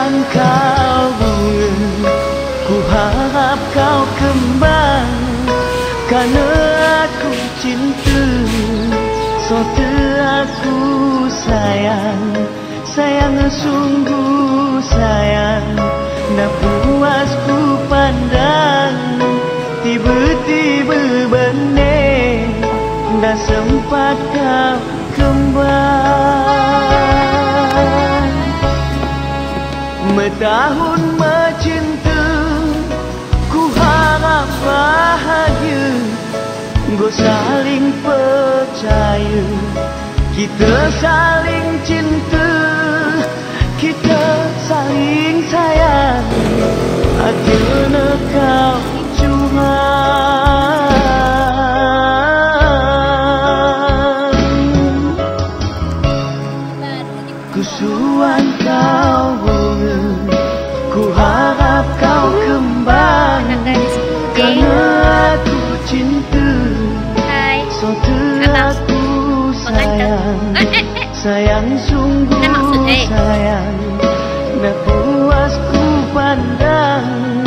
Kesuan kau bunga, ku harap kau kembang, karena aku cinta, sote aku sayang, sayang sungguh sayang. Nak puas ku pandang, tiba-tiba benih, dah sempat kau kembang. Metahun mencinta, ku harap bahagia, go saling percaya, kita saling cinta, kita saling sayang. Akhirnya kau curang, kesuan kau bunga, ku harap kau kembang, karena aku cinta, sote aku sayang, sayang sungguh sayang. Nak puas ku pandang,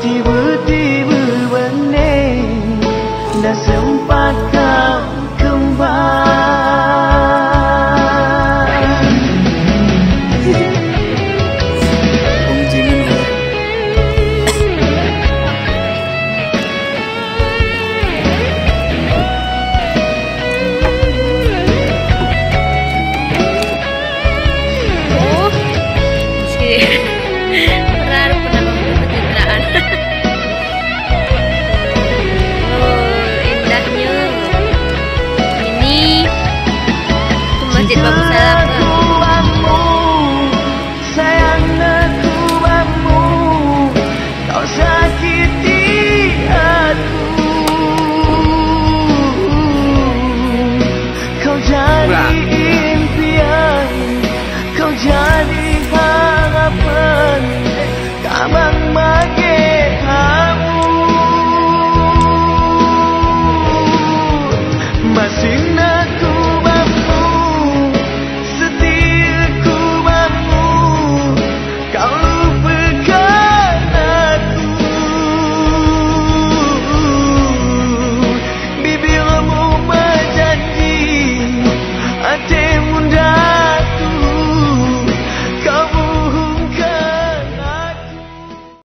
tiba-tiba benih, dah sempat kau kembang. Masjid Babu Salam. Sayangnya tuamu, kau sakiti aku, kau jadi impian, kau jadi harapan, tabang mata